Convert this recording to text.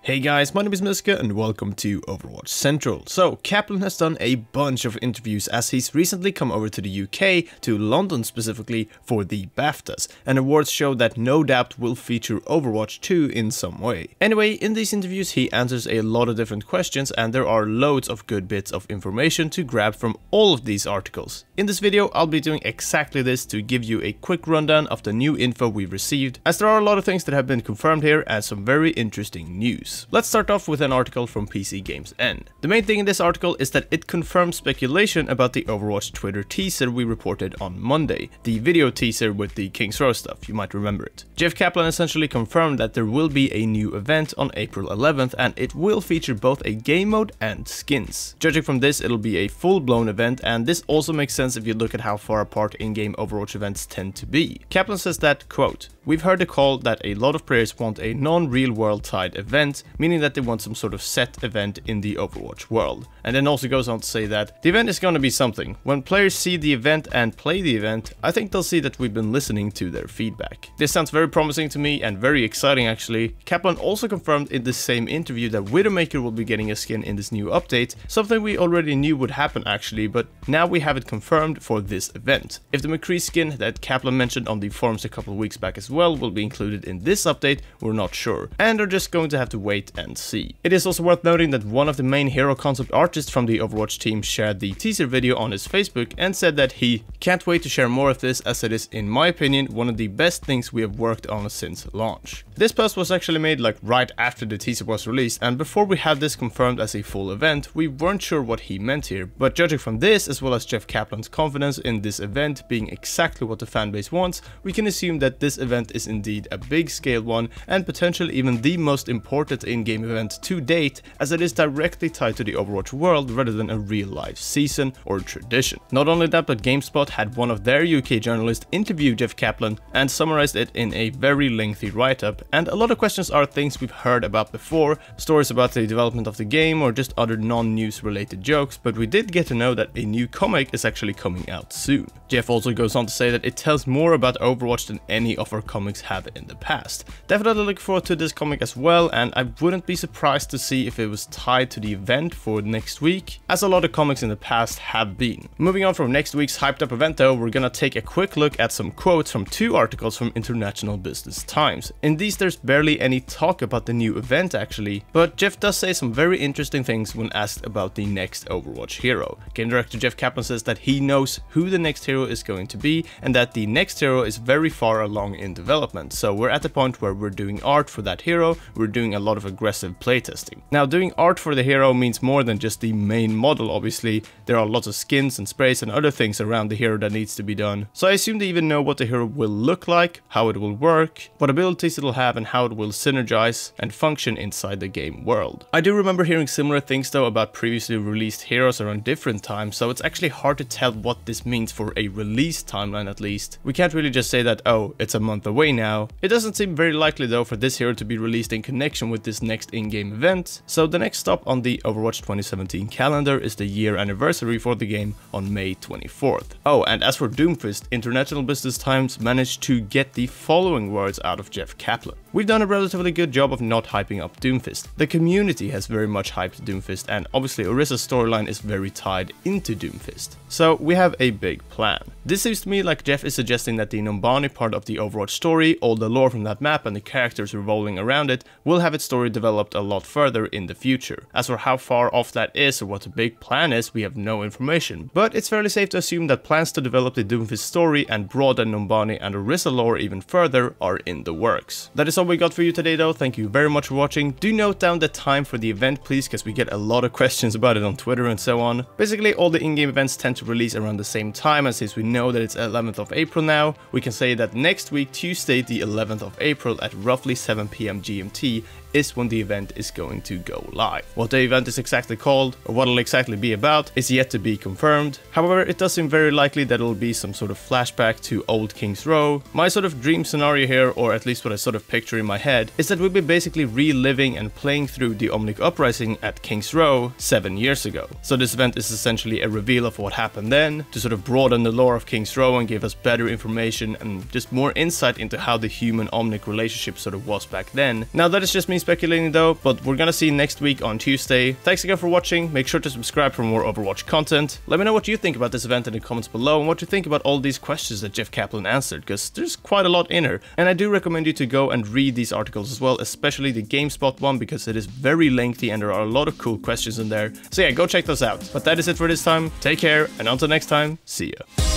Hey guys, my name is Miska and welcome to Overwatch Central. So, Kaplan has done a bunch of interviews as he's recently come over to the UK, to London specifically, for the BAFTAs, an awards show that no doubt will feature Overwatch 2 in some way. Anyway, in these interviews he answers a lot of different questions and there are loads of good bits of information to grab from all of these articles. In this video I'll be doing exactly this to give you a quick rundown of the new info we've received, as there are a lot of things that have been confirmed here and some very interesting news. Let's start off with an article from PC Games N. The main thing in this article is that it confirms speculation about the Overwatch Twitter teaser we reported on Monday, the video teaser with the King's Row stuff, you might remember it. Jeff Kaplan essentially confirmed that there will be a new event on April 11th and it will feature both a game mode and skins. Judging from this, it'll be a full-blown event, and this also makes sense if you look at how far apart in-game Overwatch events tend to be. Kaplan says that, quote, "We've heard the call that a lot of players want a non-real world tied event, meaning that they want some sort of set event in the Overwatch world." And then also goes on to say that the event is gonna be something. When players see the event and play the event, I think they'll see that we've been listening to their feedback. This sounds very promising to me and very exciting actually. Kaplan also confirmed in the same interview that Widowmaker will be getting a skin in this new update, something we already knew would happen actually, but now we have it confirmed for this event. If the McCree skin that Kaplan mentioned on the forums a couple of weeks back as well will be included in this update, we're not sure, and are just going to have to wait and see. It is also worth noting that one of the main hero concept artists from the Overwatch team shared the teaser video on his Facebook and said that he can't wait to share more of this, as it is, in my opinion, one of the best things we have worked on since launch. This post was actually made like right after the teaser was released, and before we had this confirmed as a full event, we weren't sure what he meant here, but judging from this as well as Jeff Kaplan's confidence in this event being exactly what the fanbase wants, we can assume that this event is indeed a big scale one and potentially even the most important in-game event to date, as it is directly tied to the Overwatch world rather than a real life season or tradition. Not only that, but GameSpot had one of their UK journalists interview Jeff Kaplan and summarized it in a very lengthy write-up, and a lot of questions are things we've heard about before, stories about the development of the game or just other non-news related jokes, but we did get to know that a new comic is actually coming out soon. Jeff also goes on to say that it tells more about Overwatch than any of our comics have in the past. Definitely looking forward to this comic as well, and I wouldn't be surprised to see if it was tied to the event for next week, as a lot of comics in the past have been. Moving on from next week's hyped up event though, we're gonna take a quick look at some quotes from two articles from International Business Times. In these there's barely any talk about the new event actually, but Jeff does say some very interesting things when asked about the next Overwatch hero. Game director Jeff Kaplan says that he knows who the next hero is going to be and that the next hero is very far along in development, so we're at the point where we're doing art for that hero, we're doing a lot of aggressive playtesting. Now, doing art for the hero means more than just the main model, obviously. There are lots of skins and sprays and other things around the hero that needs to be done, so I assume they even know what the hero will look like, how it will work, what abilities it'll have and how it will synergize and function inside the game world. I do remember hearing similar things though about previously released heroes around different times, so it's actually hard to tell what this means for a release timeline at least. We can't really just say that, oh, it's a month away now. It doesn't seem very likely though for this hero to be released in connection with this next in-game event, so the next stop on the Overwatch 2017 calendar is the year anniversary for the game on May 24th. Oh, and as for Doomfist, International Business Times managed to get the following words out of Jeff Kaplan. "We've done a relatively good job of not hyping up Doomfist. The community has very much hyped Doomfist, and obviously Orissa's storyline is very tied into Doomfist. So we have a big plan." This seems to me like Jeff is suggesting that the Numbani part of the Overwatch story, all the lore from that map and the characters revolving around it, will have its story developed a lot further in the future. As for how far off that is or what the big plan is, we have no information, but it's fairly safe to assume that plans to develop the Doomfist story and broaden Numbani and Orisa lore even further are in the works. That is all we got for you today though. Thank you very much for watching. Do note down the time for the event please, because we get a lot of questions about it on Twitter and so on. Basically all the in-game events tend to release around the same time, and since we know that it's 11th of April now, we can say that next week, Tuesday the 11th of April at roughly 7 PM GMT is when the event is going to go live. What the event is exactly called, or what it'll exactly be about, is yet to be confirmed. However, it does seem very likely that it'll be some sort of flashback to old King's Row. My sort of dream scenario here, or at least what I sort of picture in my head, is that we'll be basically reliving and playing through the Omnic Uprising at King's Row 7 years ago. So this event is essentially a reveal of what happened then, to sort of broaden the lore of King's Row and give us better information and just more insight into how the human Omnic relationship sort of was back then. Now that is just me speculating though, but we're gonna see next week on Tuesday. Thanks again for watching. Make sure to subscribe for more Overwatch content. Let me know what you think about this event in the comments below and what you think about all these questions that Jeff Kaplan answered, because there's quite a lot in her. And I do recommend you to go and read these articles as well, especially the GameSpot one, because it is very lengthy and there are a lot of cool questions in there. So yeah, go check those out. But that is it for this time. Take care, and until next time, see ya.